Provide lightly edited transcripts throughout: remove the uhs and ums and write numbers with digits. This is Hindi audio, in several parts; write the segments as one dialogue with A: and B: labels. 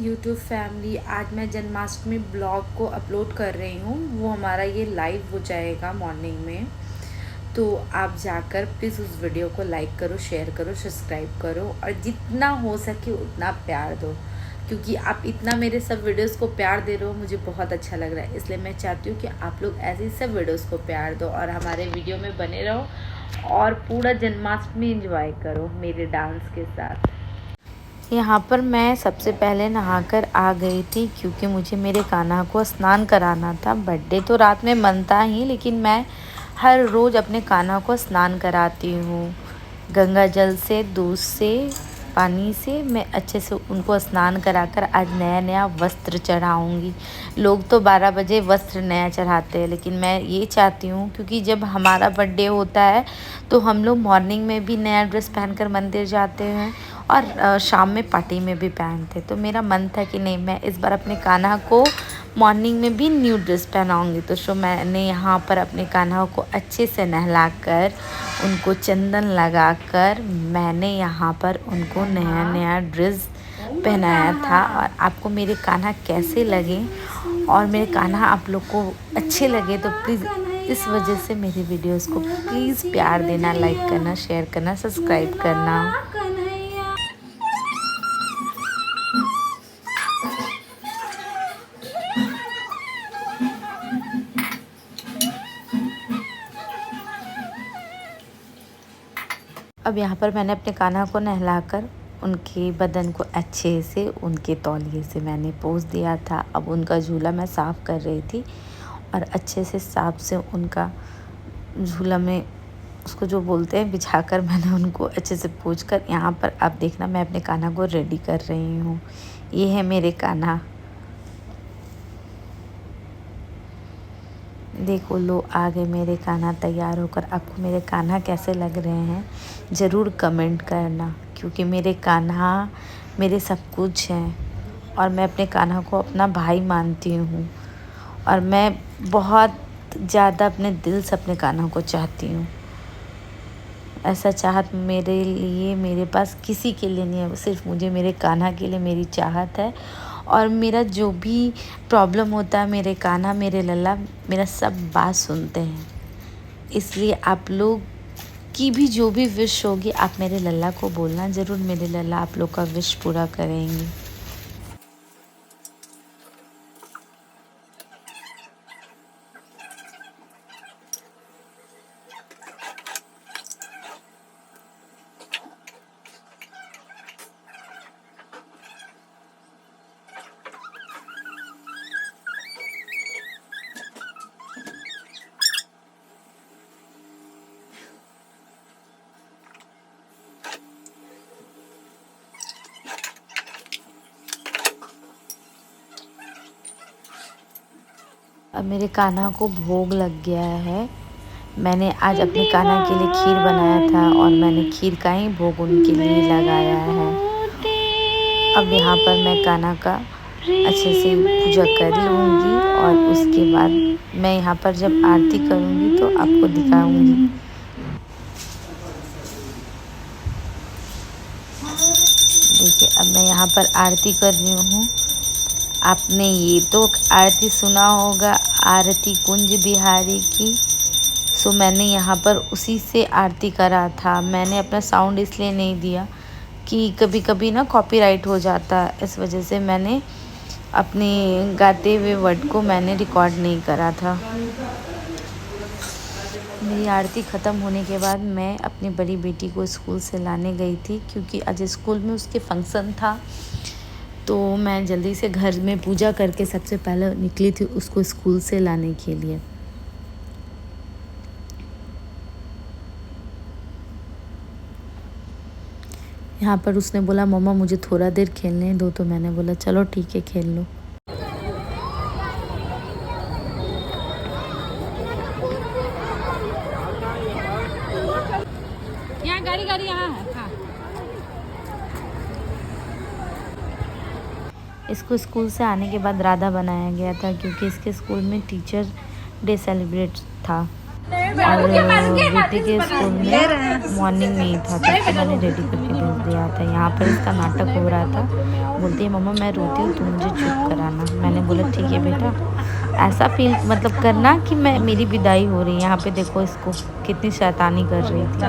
A: यूट्यूब फैमिली, आज मैं जन्माष्टमी ब्लॉग को अपलोड कर रही हूँ। वो हमारा ये लाइव हो जाएगा मॉर्निंग में, तो आप जाकर प्लीज़ उस वीडियो को लाइक करो, शेयर करो, सब्सक्राइब करो और जितना हो सके उतना प्यार दो, क्योंकि आप इतना मेरे सब वीडियोस को प्यार दे रहे हो, मुझे बहुत अच्छा लग रहा है। इसलिए मैं चाहती हूँ कि आप लोग ऐसे ही सब वीडियोस को प्यार दो और हमारे वीडियो में बने रहो और पूरा जन्माष्टमी एंजॉय करो मेरे डांस के साथ। यहाँ पर मैं सबसे पहले नहाकर आ गई थी, क्योंकि मुझे मेरे कान्हा को स्नान कराना था। बर्थडे तो रात में मनता ही, लेकिन मैं हर रोज़ अपने कान्हा को स्नान कराती हूँ। गंगा जल से, दूध से, पानी से मैं अच्छे से उनको स्नान कराकर आज नया नया वस्त्र चढ़ाऊँगी। लोग तो 12 बजे वस्त्र नया चढ़ाते हैं, लेकिन मैं ये चाहती हूँ, क्योंकि जब हमारा बर्थडे होता है तो हम लोग मॉर्निंग में भी नया ड्रेस पहनकर मंदिर जाते हैं और शाम में पार्टी में भी पहनते। तो मेरा मन था कि नहीं, मैं इस बार अपने कान्हा को मॉर्निंग में भी न्यू ड्रेस पहनाऊँगी। तो मैंने यहाँ पर अपने कान्हा को अच्छे से नहलाकर, उनको चंदन लगाकर मैंने यहाँ पर उनको नया नया ड्रेस पहनाया था। और आपको मेरे कान्हा कैसे लगे और मेरे कान्हा आप लोग को अच्छे लगे तो प्लीज़ इस वजह से मेरी वीडियोस को प्लीज़ प्यार देना, लाइक करना, शेयर करना, सब्सक्राइब करना। अब यहाँ पर मैंने अपने कान्हा को नहलाकर उनके बदन को अच्छे से उनके तौलिए से मैंने पोंछ दिया था। अब उनका झूला मैं साफ़ कर रही थी और अच्छे से साफ से उनका झूला में उसको जो बोलते हैं बिछाकर मैंने उनको अच्छे से पोंछ कर, यहाँ पर आप देखना मैं अपने कान्हा को रेडी कर रही हूँ। ये है मेरे कान्हा, देखो लो आ गए मेरे कान्हा तैयार होकर। आपको मेरे कान्हा कैसे लग रहे हैं ज़रूर कमेंट करना, क्योंकि मेरे कान्हा मेरे सब कुछ हैं और मैं अपने कान्हा को अपना भाई मानती हूँ और मैं बहुत ज़्यादा अपने दिल से अपने कान्हा को चाहती हूँ। ऐसा चाहत मेरे लिए मेरे पास किसी के लिए नहीं है, सिर्फ मुझे मेरे कान्हा के लिए मेरी चाहत है। और मेरा जो भी प्रॉब्लम होता है मेरे कान्हा, मेरे लल्ला मेरा सब बात सुनते हैं। इसलिए आप लोग की भी जो भी विश होगी आप मेरे लल्ला को बोलना, ज़रूर मेरे लल्ला आप लोग का विश पूरा करेंगे। अब मेरे कान्हा को भोग लग गया है। मैंने आज अपने कान्हा के लिए खीर बनाया था और मैंने खीर का ही भोग उनके लिए लगाया है। अब यहाँ पर मैं कान्हा का अच्छे से पूजा कर लूँगी और उसके बाद मैं यहाँ पर जब आरती करूँगी तो आपको दिखाऊँगी। देखिए अब मैं यहाँ पर आरती कर रही हूँ। आपने ये तो आरती सुना होगा, आरती कुंज बिहारी की। सो मैंने यहाँ पर उसी से आरती करा था। मैंने अपना साउंड इसलिए नहीं दिया कि कभी कभी ना कॉपीराइट हो जाता, इस वजह से मैंने अपने गाते हुए वर्ड को मैंने रिकॉर्ड नहीं करा था। मेरी आरती ख़त्म होने के बाद मैं अपनी बड़ी बेटी को स्कूल से लाने गई थी, क्योंकि आज स्कूल में उसके फंक्शन था। तो मैं जल्दी से घर में पूजा करके सबसे पहले निकली थी उसको स्कूल से लाने के लिए। यहाँ पर उसने बोला मम्मा मुझे थोड़ा देर खेलने दो, तो मैंने बोला चलो ठीक है खेल लो। यहाँ गाड़ी यहाँ है। हाँ। इसको स्कूल से आने के बाद राधा बनाया गया था, क्योंकि इसके स्कूल में टीचर डे सेलिब्रेट था और बेटी के स्कूल में मॉर्निंग में ही था, तो इसको मैंने रेडी करके भेज दिया था। यहाँ पर इसका नाटक हो रहा था, बोलती है मम्मा मैं रोती हूँ, तुम मुझे चुप कराना। मैंने बोला ठीक है बेटा, ऐसा फील मतलब करना कि मैं मेरी विदाई हो रही है। यहाँ पे देखो इसको कितनी शैतानी कर रही थी।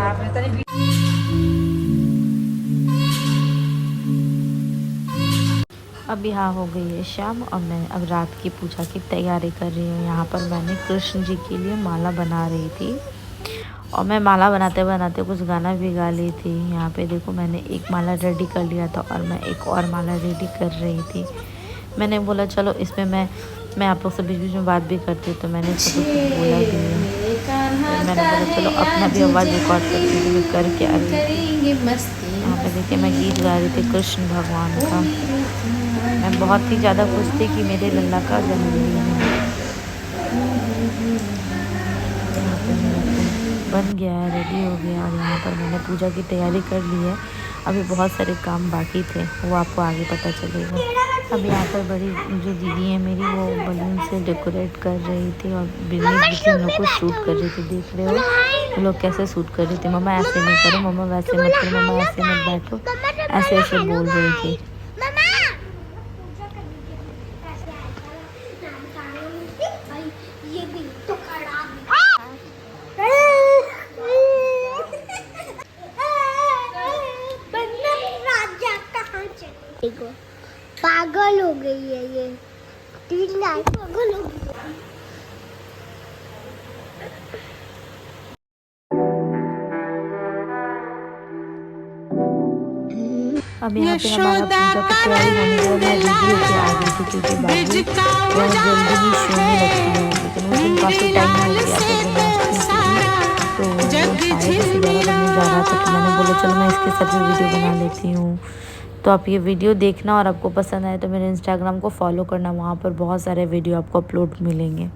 A: अब यहाँ हो गई है शाम और मैं अब रात की पूजा की तैयारी कर रही हूँ। यहाँ पर मैंने कृष्ण जी के लिए माला बना रही थी और मैं माला बनाते बनाते कुछ गाना भी गा ली थी। यहाँ पे देखो मैंने एक माला रेडी कर लिया था और मैं एक और माला रेडी कर रही थी। मैंने बोला चलो इसमें मैं आप लोग से बीच बीच में बात भी करती हूँ, तो मैंने सब कुछ बोला भी है। मैंने बोला चलो अपना भी आवाज़ रिकॉर्ड करती हूँ, मैं करके आ रही थी। यहाँ पे देखिए मैं गीत गा रही थी कृष्ण भगवान का। मैं बहुत ही ज़्यादा खुश थी कि मेरे लल्ला का जन्मदिन है। यहाँ पे मेरा तो बन गया है, रेडी हो गया और यहाँ पर मैंने पूजा की तैयारी कर ली है। अभी बहुत सारे काम बाकी थे, वो आपको आगे पता चलेगा। अब यहाँ पर बड़ी जो दीदी है मेरी, वो बलून से डेकोरेट कर रही थी और बिल्ली हम लोग को शूट कर रही थी। देख रहे हो वो लोग कैसे शूट कर रही थी। मम्मा ऐसे नहीं करो, मम्मा वैसे मत करो, मम्मा ऐसे मत बैठो, ऐसे ऐसे बोल रही थी।
B: पागल हो गई है ये, पागल हो गई।
A: अब यहाँ पे हमारा पूजा की तैयारी होने के बाद मैं वीडियो पे आ गई थी क्योंकि बाबू बहुत जल्दी ही सोने लगती है, लेकिन उस दिन काफ़ी टाइम हो गया था जन्माष्टमी के लिए, तो वो शायद 11 बजने जा रहा था। तो मैंने बोला चलो मैं इसके साथ भी वीडियो बना लेती हूँ। तो आप ये वीडियो देखना और आपको पसंद आए तो मेरे इंस्टाग्राम को फॉलो करना, वहाँ पर बहुत सारे वीडियो आपको अपलोड मिलेंगे।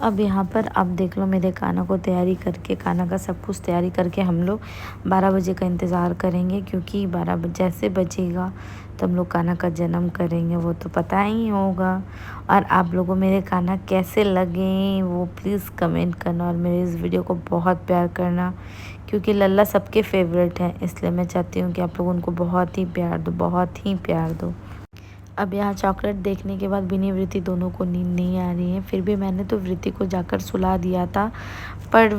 A: अब यहाँ पर आप देख लो मेरे खाना को तैयारी करके, खाना का सब कुछ तैयारी करके हम लोग 12 बजे का इंतज़ार करेंगे, क्योंकि 12 बजे जैसे बजेगा तो हम लोग खाना का जन्म करेंगे, वो तो पता ही होगा। और आप लोगों को मेरे खाना कैसे लगे वो प्लीज़ कमेंट करना और मेरे इस वीडियो को बहुत प्यार करना, क्योंकि लल्ला सबके फेवरेट हैं, इसलिए मैं चाहती हूँ कि आप लोग उनको बहुत ही प्यार दो, बहुत ही प्यार दो। अब यहाँ चॉकलेट देखने के बाद विनी वृत्ति दोनों को नींद नहीं आ रही है, फिर भी मैंने तो वृत्ति को जाकर सुला दिया था, पर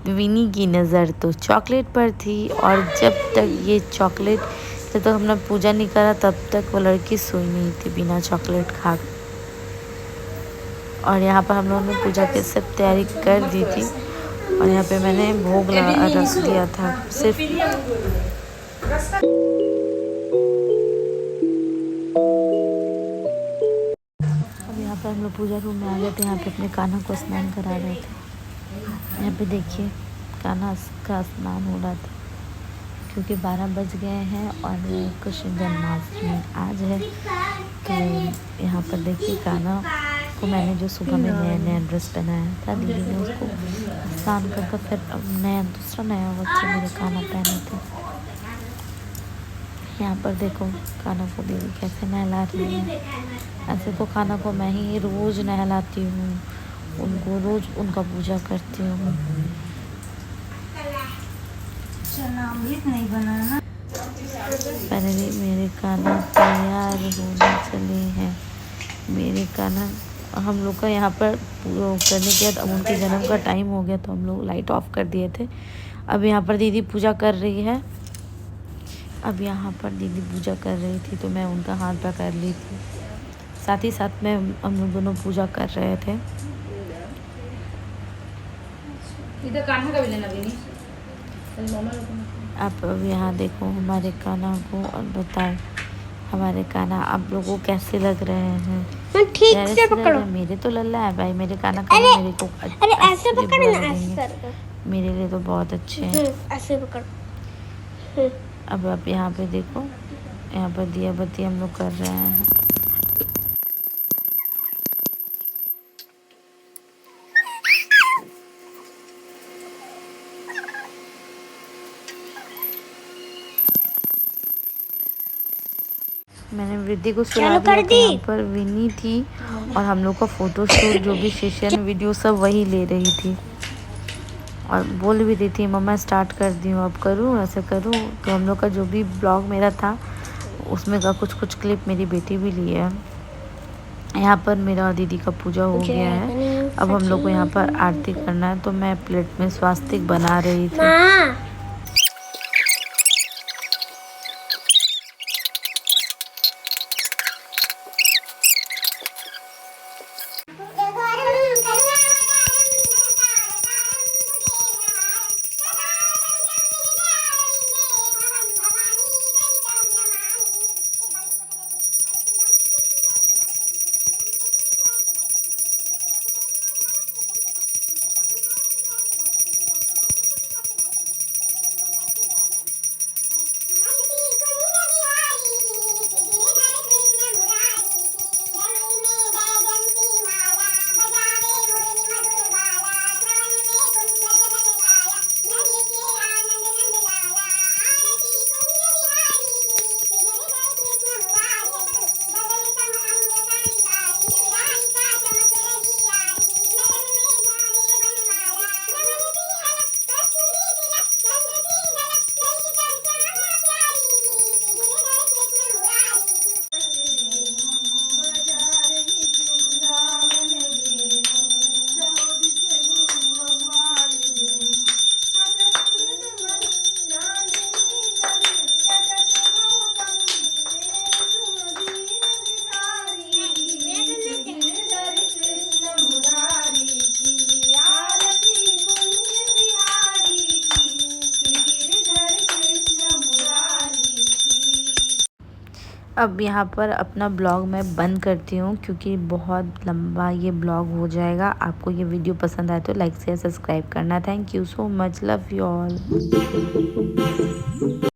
A: विनी की नज़र तो चॉकलेट पर थी। और जब तक ये चॉकलेट, जब तक हमने पूजा नहीं करा तब तक वो लड़की सोई नहीं थी बिना चॉकलेट खा। और यहाँ पर हम लोगों ने पूजा की सब तैयारी कर दी थी और यहाँ पे मैंने भोग रख दिया था सिर्फ। पर हम लोग पूजा रूम में आ गए थे। यहाँ पे अपने कान्हा को स्नान करा रहे थे। यहाँ पे देखिए कान्हा का स्नान हो रहा था, क्योंकि 12 बज गए हैं और कृष्ण जन्माष्टमी आज है। तो यहाँ पर देखिए कान्हा को मैंने जो सुबह में नया ड्रेस पहनाया था, दीदी ने उसको स्नान कर फिर दूसरा नया वस्त्र मेरे कान्हा पहने थे। यहाँ पर देखो कान्हा को दीदी कैसे नहला रही है। ऐसे तो खाना को मैं ही रोज़ नहलाती हूँ, उनको रोज़ उनका पूजा करती हूँ। नहीं बनाना। पहले मेरे कान्हा तैयार होने चले हैं। मेरे कान्हा हम लोग का यहाँ पर करने के बाद अब उनके जन्म का टाइम हो गया, तो हम लोग लाइट ऑफ कर दिए थे। अब यहाँ पर दीदी पूजा कर रही है। अब यहाँ पर दीदी पूजा कर रही थी तो मैं उनका हाथ पकड़ ली थी, साथ ही साथ में हम लोग दोनों पूजा कर रहे थे। इधर कान्हा का भी लेना भी नहीं। आप अब यहाँ देखो हमारे कान्हा को और बताओ हमारे कान्हा आप लोगों को कैसे लग रहे हैं।
B: ठीक से पकड़ो।
A: मेरे तो लल्ला है भाई, मेरे कान्हा का मेरे को
B: ऐसे पकड़ो ना, ऐसे
A: मेरे लिए तो बहुत अच्छे हैं।
B: ऐसे पकड़ो।
A: अब आप यहाँ पे देखो, यहाँ पर दिया बत्ती हम लोग कर रहे हैं। मैंने वृद्धि को सुला दिया था। यहाँ पर विनी थी और हम लोग का फ़ोटो शूट जो भी सेशन वीडियो सब वही ले रही थी और बोल भी रही थी मम्मा स्टार्ट कर दी हूँ, अब करूँ ऐसे करूँ। तो हम लोग का जो भी ब्लॉग मेरा था उसमें का कुछ क्लिप मेरी बेटी भी ली है। यहाँ पर मेरा और दीदी का पूजा हो गया है। अब हम लोग को यहाँ पर आरती करना है, तो मैं प्लेट में स्वास्तिक बना रही थी। अब यहाँ पर अपना ब्लॉग मैं बंद करती हूँ, क्योंकि बहुत लंबा ये ब्लॉग हो जाएगा। आपको ये वीडियो पसंद आए तो लाइक शेयर सब्सक्राइब करना। Thank you so much, love you all.